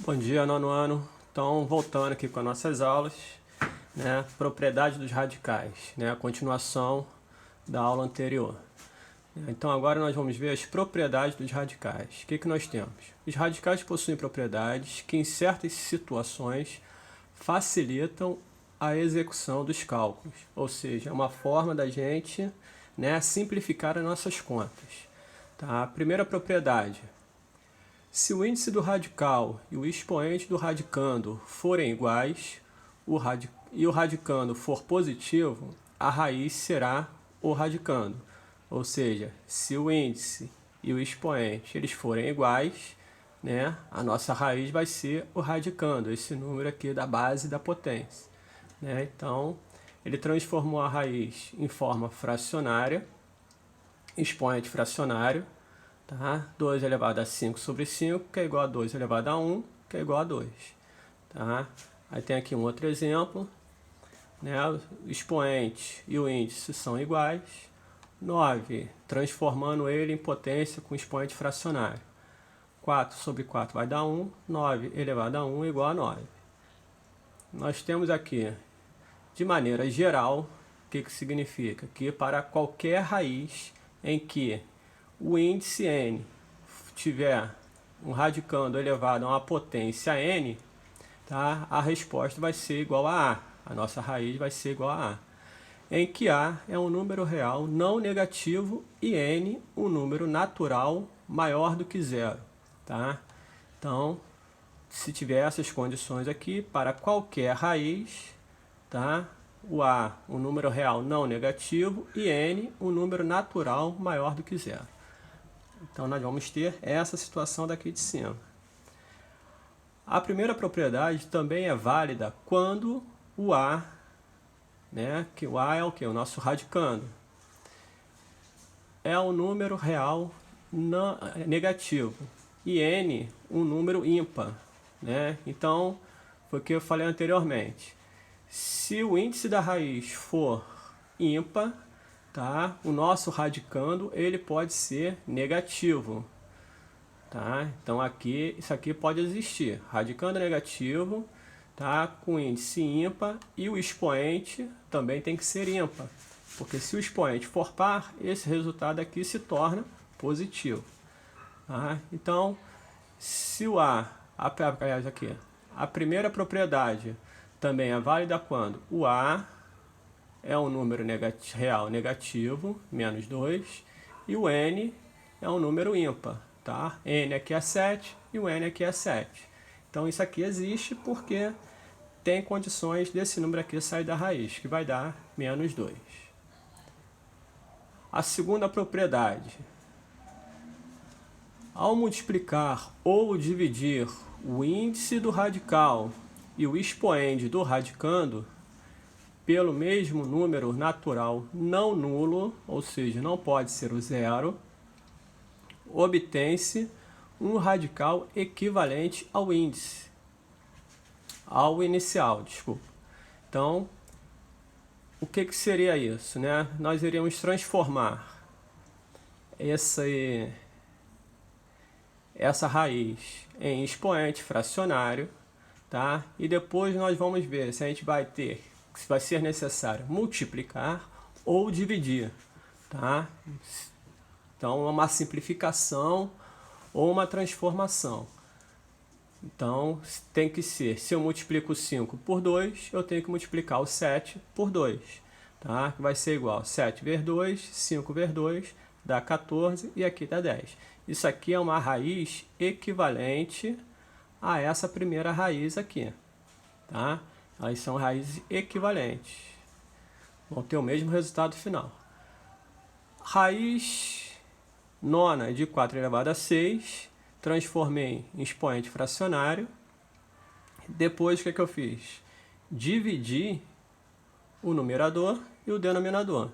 Bom dia, nono ano. Então, voltando aqui com as nossas aulas, né? Propriedade dos radicais, né? A continuação da aula anterior. Então, agora nós vamos ver as propriedades dos radicais. O que nós temos? Os radicais possuem propriedades que, em certas situações, facilitam a execução dos cálculos. Ou seja, é uma forma da gente, né, simplificar as nossas contas. Tá? A primeira propriedade: se o índice do radical e o expoente do radicando forem iguais e o radicando for positivo, a raiz será o radicando. Ou seja, se o índice e o expoente eles forem iguais, né, a nossa raiz vai ser o radicando, esse número aqui da base da potência. Né? Então, ele transformou a raiz em forma fracionária, expoente fracionário, tá? 2 elevado a 5 sobre 5, que é igual a 2 elevado a 1, que é igual a 2. Tá? Aí tem aqui um outro exemplo. Né? O expoente e o índice são iguais. 9, transformando ele em potência com expoente fracionário. 4 sobre 4 vai dar 1. 9 elevado a 1 igual a 9. Nós temos aqui, de maneira geral, o que significa? Que para qualquer raiz em que o índice n tiver um radicando elevado a uma potência n, tá? A resposta vai ser igual a A. A nossa raiz vai ser igual a A. Em que A é um número real não negativo e n um número natural maior do que zero. Tá? Então, se tiver essas condições aqui, para qualquer raiz, tá? O A, um número real não negativo, e n, um número natural maior do que zero. Então, nós vamos ter essa situação daqui de cima. A primeira propriedade também é válida quando o A, né, que o A é o que? O nosso radicando. É um número real não, negativo. E n, um número ímpar. Né? Então, foi o que eu falei anteriormente. Se o índice da raiz for ímpar, tá? O nosso radicando ele pode ser negativo. Tá? Então aqui, isso aqui pode existir. Radicando negativo, tá? Com índice ímpar, e o expoente também tem que ser ímpar. Porque se o expoente for par, esse resultado aqui se torna positivo. Tá? Então, se o a primeira propriedade também é válida quando o A é um número real negativo, menos 2, e o n é um número ímpar. Tá? N aqui é 7 e o n aqui é 7. Então isso aqui existe porque tem condições desse número aqui sair da raiz, que vai dar menos 2. A segunda propriedade: ao multiplicar ou dividir o índice do radical e o expoente do radicando pelo mesmo número natural não nulo, ou seja, não pode ser o zero, obtém-se um radical equivalente ao índice, ao inicial, desculpa. Então, o que seria isso? Né? Nós iríamos transformar essa raiz em expoente fracionário, tá? E depois nós vamos ver se a gente vai ter, se vai ser necessário multiplicar ou dividir, tá? Então, é uma simplificação ou uma transformação. Então, tem que ser, se eu multiplico 5 por 2, eu tenho que multiplicar o 7 por 2. Tá? Vai ser igual a 7 vezes 2, 5 vezes 2, dá 14 e aqui dá 10. Isso aqui é uma raiz equivalente a essa primeira raiz aqui. Tá? Elas são raízes equivalentes. Vão ter o mesmo resultado final. Raiz nona de 4 elevado a 6, transformei em expoente fracionário. Depois, o que eu fiz? Dividi o numerador e o denominador.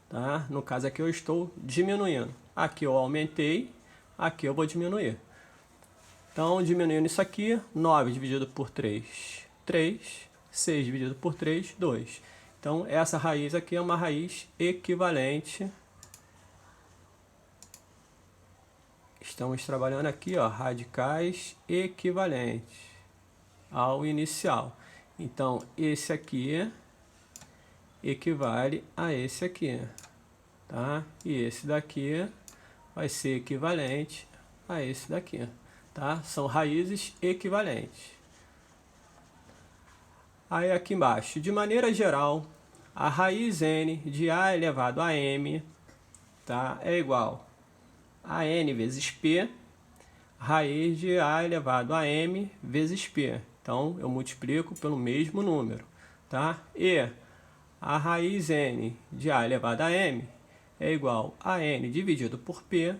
Tá? No caso aqui eu estou diminuindo. Aqui eu aumentei, aqui eu vou diminuir. Então, diminuindo isso aqui, 9 dividido por 3, 3. 6 dividido por 3, 2. Então, essa raiz aqui é uma raiz equivalente. estamos trabalhando aqui, ó, radicais equivalentes ao inicial. Então, esse aqui equivale a esse aqui, tá? E esse daqui vai ser equivalente a esse daqui, tá? São raízes equivalentes. Aí aqui embaixo, de maneira geral, a raiz n de a elevado a m, tá, é igual a n vezes p, raiz de a elevado a m vezes p. Então, eu multiplico pelo mesmo número, tá? E a raiz n de a elevado a m é igual a n dividido por p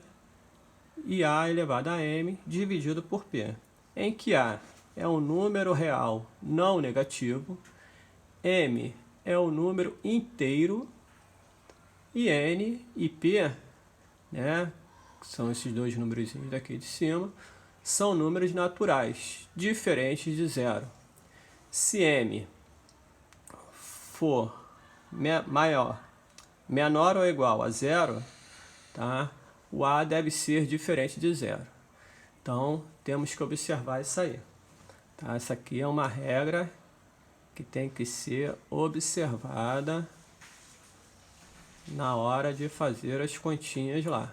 e a elevado a m dividido por p, em que a é um número real não negativo, m é um número inteiro e n e p, né, que são esses dois números daqui de cima, são números naturais, diferentes de zero. Se m for menor ou igual a zero, tá, o a deve ser diferente de zero. Então, temos que observar isso aí. Tá? Essa aqui é uma regra que tem que ser observada na hora de fazer as continhas lá.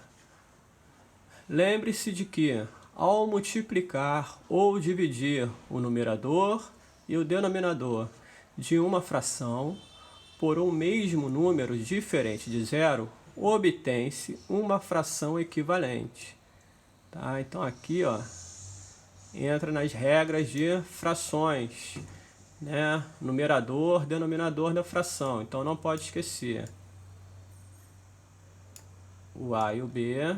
Lembre-se de que, ao multiplicar ou dividir o numerador e o denominador de uma fração por um mesmo número diferente de zero, obtém-se uma fração equivalente. Tá? Então aqui, ó, entra nas regras de frações, né? Numerador, denominador da fração. Então não pode esquecer o a e o b,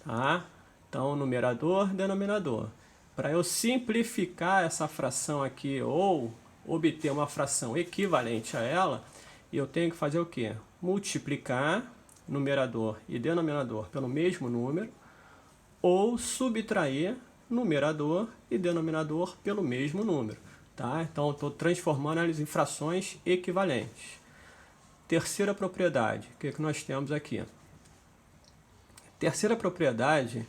tá? Então numerador, denominador. Para eu simplificar essa fração aqui ou obter uma fração equivalente a ela, eu tenho que fazer o quê? Multiplicar numerador e denominador pelo mesmo número, ou subtrair numerador e denominador pelo mesmo número, tá? Então, estou transformando elas em frações equivalentes. Terceira propriedade, o que nós temos aqui? Terceira propriedade,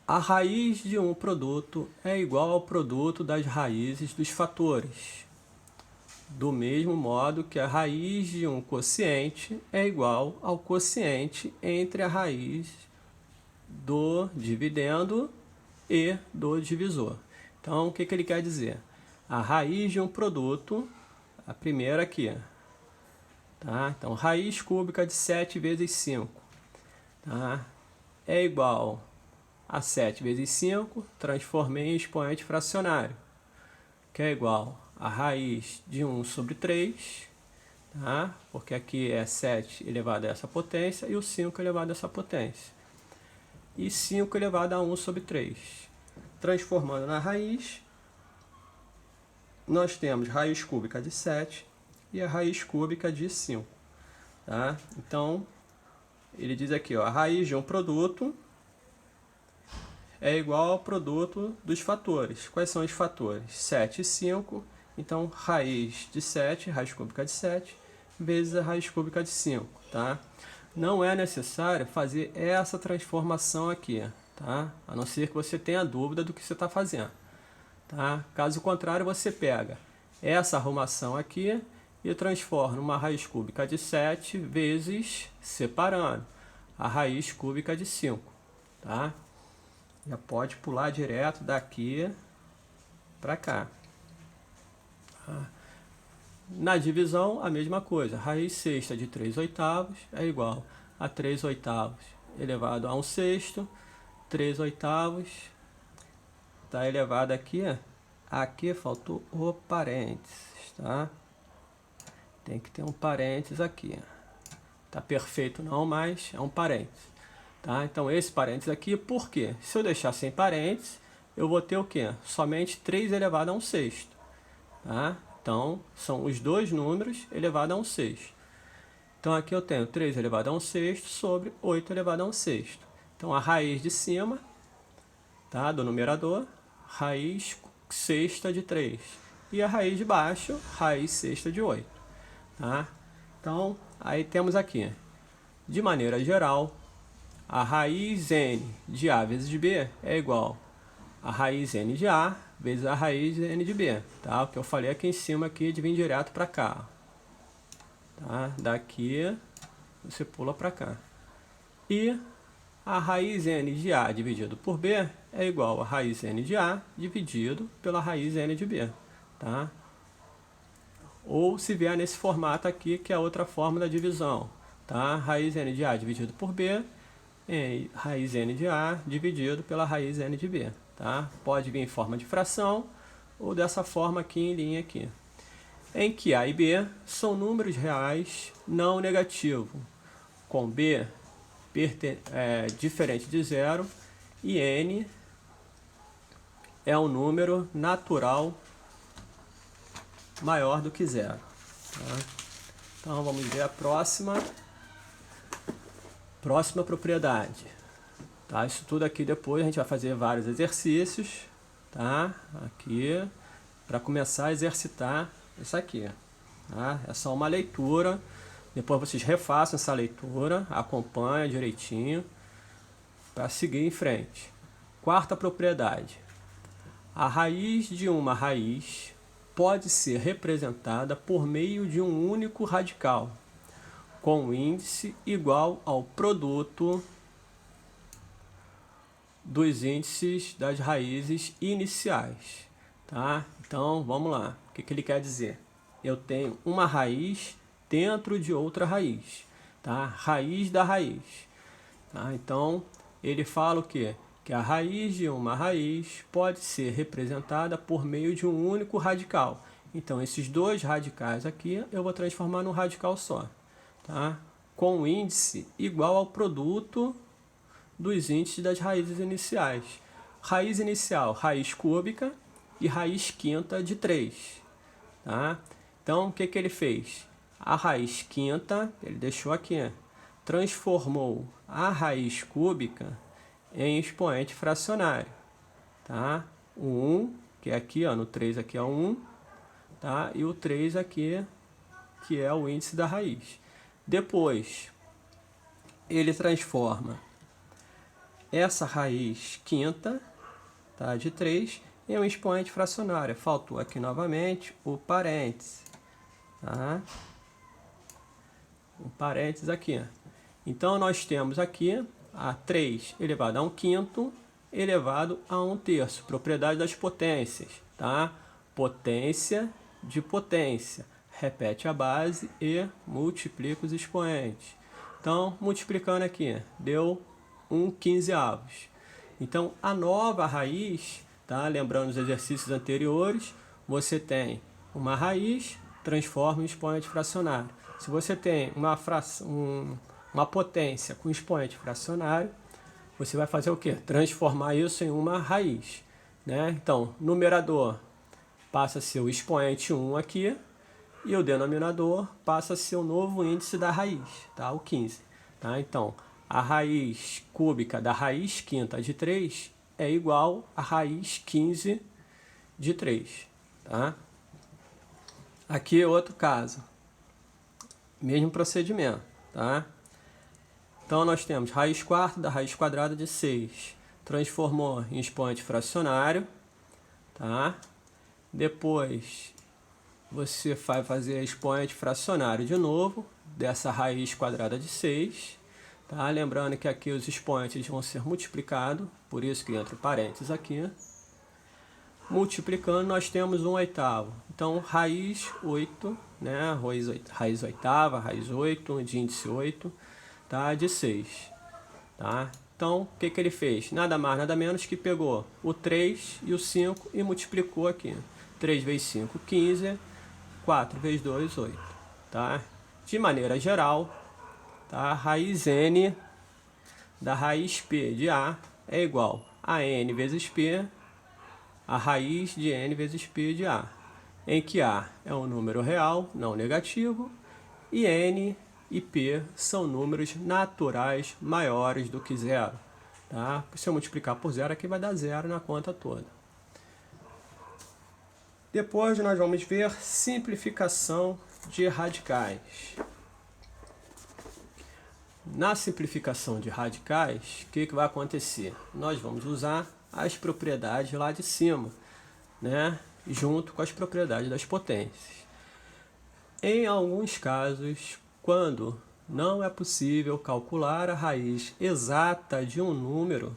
a raiz de um produto é igual ao produto das raízes dos fatores, do mesmo modo que a raiz de um quociente é igual ao quociente entre a raiz do dividendo e do divisor. Então, o que ele quer dizer? A raiz de um produto, a primeira aqui, tá? Então, raiz cúbica de 7 vezes 5, tá? É igual a 7 vezes 5, transformei em expoente fracionário, que é igual a raiz de 1 sobre 3, tá? Porque aqui é 7 elevado a essa potência e o 5 elevado a essa potência. E 5 elevado a 1 sobre 3. Transformando na raiz, nós temos raiz cúbica de 7 e a raiz cúbica de 5. Tá? Então, ele diz aqui, ó, a raiz de um produto é igual ao produto dos fatores. Quais são os fatores? 7 e 5. Então, raiz de 7, raiz cúbica de 7, vezes a raiz cúbica de 5. Tá? Não é necessário fazer essa transformação aqui, tá? A não ser que você tenha dúvida do que você está fazendo. Tá? Caso contrário, você pega essa arrumação aqui e transforma numa raiz cúbica de 7 vezes, separando, a raiz cúbica de 5. Tá? Já pode pular direto daqui para cá. Tá? Na divisão, a mesma coisa. Raiz sexta de 3/8 é igual a 3/8 elevado a 1/6. 3/8 está elevado aqui. Aqui faltou o parênteses, tá? Tem que ter um parênteses aqui. Tá perfeito não, mas é um parênteses. Tá? Então, esse parênteses aqui, por quê? Se eu deixar sem parênteses, eu vou ter o quê? Somente 3 elevado a 1/6. Tá? Então, são os dois números elevado a 1/6. Então, aqui eu tenho 3 elevado a 1/6 sobre 8 elevado a 1/6. Então, a raiz de cima, tá, do numerador, raiz sexta de 3. E a raiz de baixo, raiz sexta de 8. Tá? Então, aí temos aqui, de maneira geral, a raiz n de A vezes B é igual a raiz n de A vezes a raiz n de B. Tá? O que eu falei aqui em cima aqui de vir direto para cá. Tá? Daqui você pula para cá. E a raiz n de A dividido por B é igual a raiz n de A dividido pela raiz n de B. Tá? Ou se vier nesse formato aqui, que é a outra forma da divisão. Tá? Raiz n de A dividido por B é raiz n de A dividido pela raiz n de B. Tá? Pode vir em forma de fração ou dessa forma aqui em linha aqui. Em que A e B são números reais não negativos, com B diferente de zero e N é um número natural maior do que zero. Tá? Então vamos ver a próxima propriedade. Tá? Isso tudo aqui depois a gente vai fazer vários exercícios, tá? Aqui para começar a exercitar isso aqui. Tá? É só uma leitura. Depois vocês refaçam essa leitura, acompanhem direitinho para seguir em frente. Quarta propriedade. A raiz de uma raiz pode ser representada por meio de um único radical, com índice igual ao produto dos índices das raízes iniciais. Tá? Então, vamos lá. O que ele quer dizer? Eu tenho uma raiz dentro de outra raiz. Tá? Raiz da raiz. Tá? Então, ele fala o quê? Que a raiz de uma raiz pode ser representada por meio de um único radical. Então, esses dois radicais aqui eu vou transformar num radical só. Tá? Com índice igual ao produto dos índices das raízes iniciais. Raiz inicial, raiz cúbica e raiz quinta de 3. Tá? Então, o que ele fez? A raiz quinta, ele deixou aqui, transformou a raiz cúbica em expoente fracionário. Tá? O 1, que é aqui, ó, no 3 aqui é o 1, tá? E o 3 aqui, que é o índice da raiz. Depois, ele transforma essa raiz quinta, tá, de 3 em um expoente fracionário. Faltou aqui novamente o parênteses. Tá? Um parênteses aqui. Então, nós temos aqui a 3 elevado a 1/5 elevado a 1/3. Propriedade das potências. Tá? Potência de potência. Repete a base e multiplica os expoentes. Então, multiplicando aqui, deu 1/15. Então, a nova raiz, tá? Lembrando os exercícios anteriores, você tem uma raiz, transforma em expoente fracionário. Se você tem uma potência com expoente fracionário, você vai fazer o quê? Transformar isso em uma raiz. Né? Então, numerador passa a ser o expoente 1 aqui, e o denominador passa a ser o novo índice da raiz, tá? O 15. Tá? Então, a raiz cúbica da raiz quinta de 3 é igual a raiz 15 de 3. Tá? Aqui é outro caso. Mesmo procedimento. Tá? Então, nós temos raiz quarta da raiz quadrada de 6. Transformou em expoente fracionário. Tá? Depois, você vai fazer expoente fracionário de novo, dessa raiz quadrada de 6. Tá? Lembrando que aqui os expoentes vão ser multiplicados, por isso que entra o parênteses aqui. Multiplicando, nós temos 1/8. Então, raiz 8, né? Raiz oitava, raiz 8, de índice 8, tá? De 6. Tá? Então, o que ele fez? Nada mais, nada menos que pegou o 3 e o 5 e multiplicou aqui. 3 vezes 5, 15. 4 vezes 2, 8. Tá? De maneira geral, tá? Raiz n da raiz p de A é igual a n vezes p, a raiz de n vezes p de A, em que A é um número real, não negativo, e n e p são números naturais maiores do que zero. Tá? Se eu multiplicar por zero, aqui vai dar zero na conta toda. Depois nós vamos ver simplificação de radicais. na simplificação de radicais, o que vai acontecer? Nós vamos usar as propriedades lá de cima, né? Junto com as propriedades das potências. Em alguns casos, quando não é possível calcular a raiz exata de um número,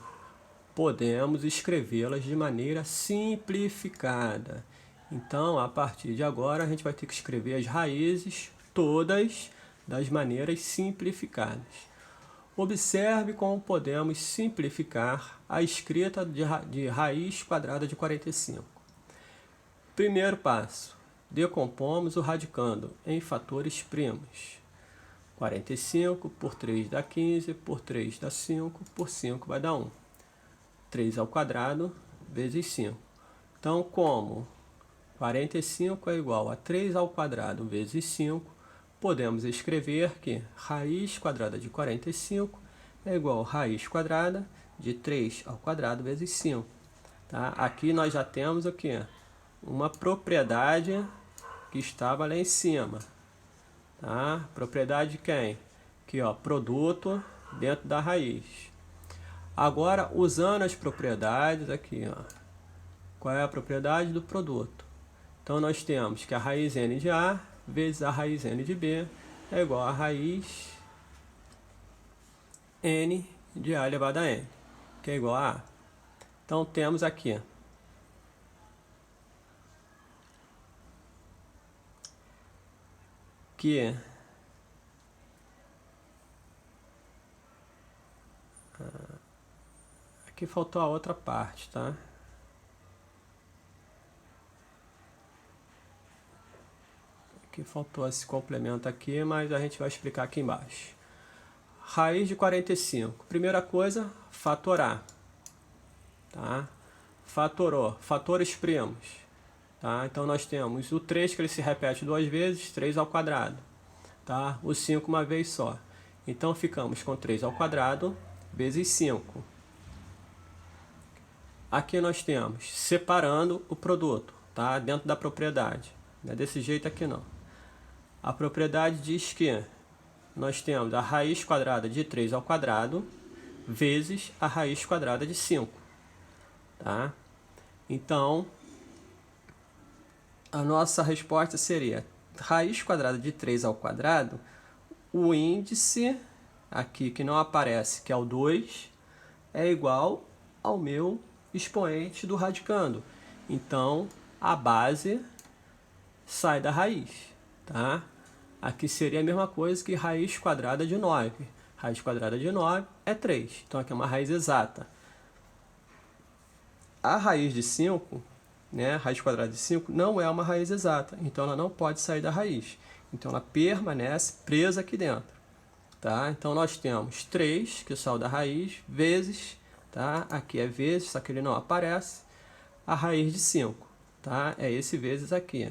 podemos escrevê-las de maneira simplificada. Então, a partir de agora, a gente vai ter que escrever as raízes todas das maneiras simplificadas. Observe como podemos simplificar a escrita de raiz quadrada de 45. Primeiro passo, decompomos o radicando em fatores primos. 45 por 3 dá 15, por 3 dá 5, por 5 vai dar 1. 3 ao quadrado vezes 5. Então, como 45 é igual a 3 ao quadrado vezes 5, podemos escrever que raiz quadrada de 45 é igual a raiz quadrada de 3 ao quadrado vezes 5. Tá? Aqui nós já temos o quê? Uma propriedade que estava lá em cima. Tá? Propriedade de quem? Aqui, ó, produto dentro da raiz. Agora, usando as propriedades aqui, ó, qual é a propriedade do produto? Então, nós temos que a raiz n de A vezes a raiz n de B é igual a raiz n de A elevado a n, que é igual a A. Então, temos aqui que aqui faltou a outra parte, tá? Aqui faltou esse complemento aqui, mas a gente vai explicar aqui embaixo. Raiz de 45. Primeira coisa, fatorar. Tá? Fatorou, fatores primos. Tá? Então, nós temos o 3, que ele se repete duas vezes, 3 ao quadrado. Tá? O 5 uma vez só. Então, ficamos com 3 ao quadrado vezes 5. Aqui nós temos separando o produto, tá? Dentro da propriedade. Não é desse jeito aqui não. A propriedade diz que nós temos a raiz quadrada de 3 ao quadrado vezes a raiz quadrada de 5. Tá? Então, a nossa resposta seria raiz quadrada de 3 ao quadrado, o índice aqui que não aparece, que é o 2, é igual ao meu expoente do radicando. Então, a base sai da raiz. Tá? Aqui seria a mesma coisa que raiz quadrada de 9. Raiz quadrada de 9 é 3. Então, aqui é uma raiz exata. A raiz de 5, né, raiz quadrada de 5, não é uma raiz exata. Então, ela não pode sair da raiz. Então, ela permanece presa aqui dentro. Tá? Então, nós temos 3, que saiu da raiz, vezes, tá? Aqui é vezes, só que ele não aparece, a raiz de 5. Tá? É esse vezes aqui.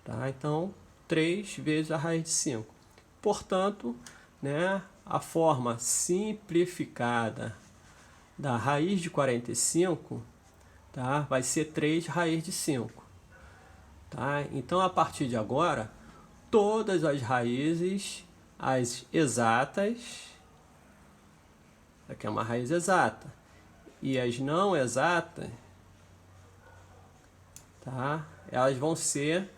Tá? Então, 3 vezes a raiz de 5. Portanto, né, a forma simplificada da raiz de 45, tá, vai ser 3 raiz de 5. Tá? Então, a partir de agora, todas as raízes, as exatas, aqui é uma raiz exata, e as não exatas, tá, elas vão ser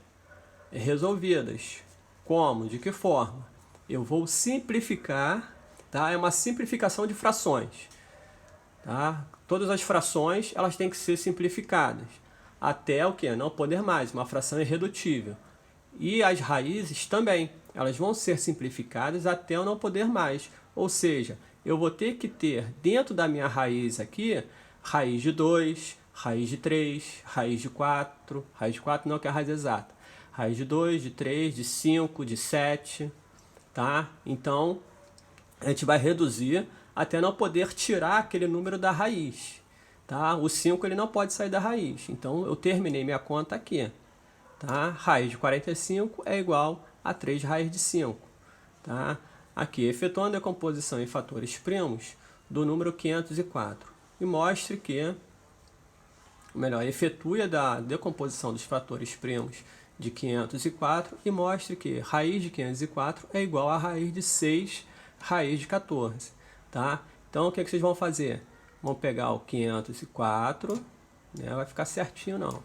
resolvidas. Como? De que forma? Eu vou simplificar, tá? É uma simplificação de frações. Tá? Todas as frações elas têm que ser simplificadas. Até o que? Não poder mais. Uma fração irredutível. E as raízes também. Elas vão ser simplificadas até eu não poder mais. Ou seja, eu vou ter que ter dentro da minha raiz aqui, raiz de 2, raiz de 3, raiz de 4. Raiz de 4 não, que é a raiz exata. Raiz de 2, de 3, de 5, de 7, tá? Então, a gente vai reduzir até não poder tirar aquele número da raiz, tá? O 5 ele não pode sair da raiz. Então, eu terminei minha conta aqui, tá? Raiz de 45 é igual a 3 raiz de 5, tá? Aqui, efetuando a decomposição em fatores primos do número 504. E mostre que, ou melhor, efetue a decomposição dos fatores primos de 504 e mostre que raiz de 504 é igual a raiz de 6 raiz de 14. Tá? Então, o que vocês vão fazer? Vão pegar o 504, né? Vai ficar certinho não.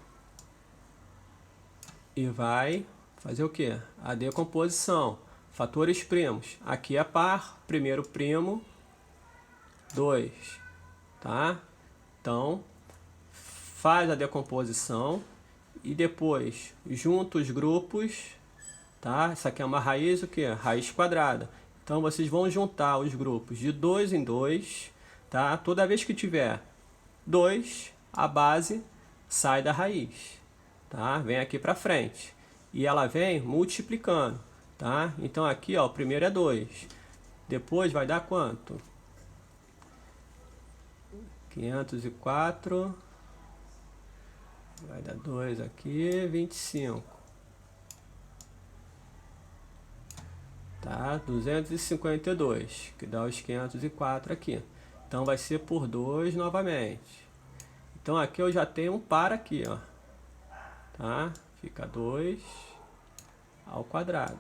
E vai fazer o que? A decomposição. Fatores primos. Aqui é par, primeiro primo, 2. Tá? Então, faz a decomposição e depois junta os grupos. Tá? Isso aqui é uma raiz, o que? Raiz quadrada. Então, vocês vão juntar os grupos de 2 em 2. Tá? Toda vez que tiver 2, a base sai da raiz. Tá? Vem aqui para frente. E ela vem multiplicando. Tá? Então aqui ó, o primeiro é 2. Depois vai dar quanto? 504. Vai dar 2 aqui, 25. Tá? 252, que dá os 504 aqui. Então vai ser por 2 novamente. Então aqui eu já tenho um par aqui, ó. Tá? Fica 2 ao quadrado.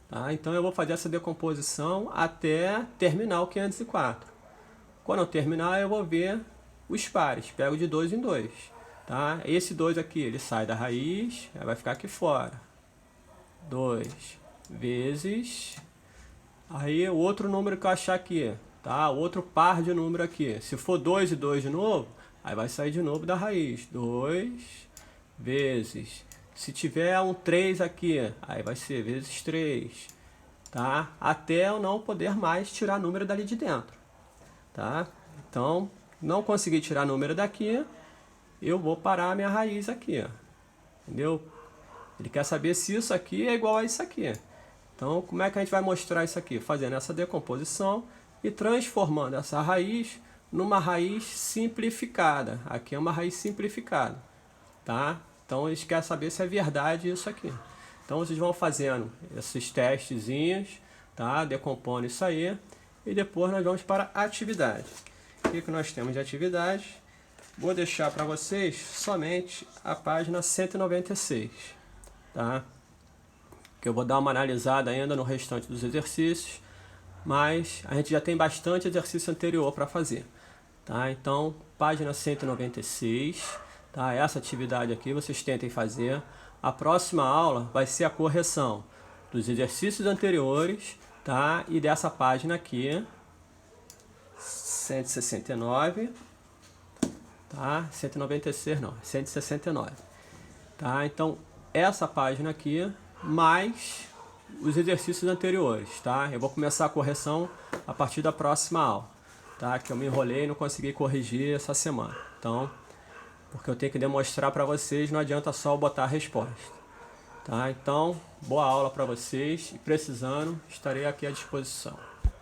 Tá? Então eu vou fazer essa decomposição até terminar o 504. Quando eu terminar, eu vou ver os pares. Pego de 2 em 2. Tá? Esse 2 aqui, ele sai da raiz, vai ficar aqui fora. 2 vezes... Aí o outro número que eu achar aqui, tá? Outro par de número aqui. Se for 2 e 2 de novo, aí vai sair de novo da raiz. 2 vezes... Se tiver um 3 aqui, aí vai ser vezes 3, tá? Até eu não poder mais tirar número dali de dentro, tá? Então, não consegui tirar número daqui, eu vou parar a minha raiz aqui, ó. Entendeu? Ele quer saber se isso aqui é igual a isso aqui. Então, como é que a gente vai mostrar isso aqui? Fazendo essa decomposição e transformando essa raiz numa raiz simplificada. Aqui é uma raiz simplificada, tá? Então, eles querem saber se é verdade isso aqui. Então, vocês vão fazendo esses testezinhos, tá? Decompondo isso aí. E depois nós vamos para a atividade. O que nós temos de atividade? Vou deixar para vocês somente a página 196, tá? Que eu vou dar uma analisada ainda no restante dos exercícios. Mas a gente já tem bastante exercício anterior para fazer, tá? Então, página 196... Tá, essa atividade aqui vocês tentem fazer. A próxima aula vai ser a correção dos exercícios anteriores, tá? E dessa página aqui, 169, tá? 196 não, 169. Tá? Então, essa página aqui, mais os exercícios anteriores, tá? Eu vou começar a correção a partir da próxima aula, tá? Que eu me enrolei e não consegui corrigir essa semana. Então, porque eu tenho que demonstrar para vocês, não adianta só botar a resposta. Tá? Então, boa aula para vocês e precisando, estarei aqui à disposição.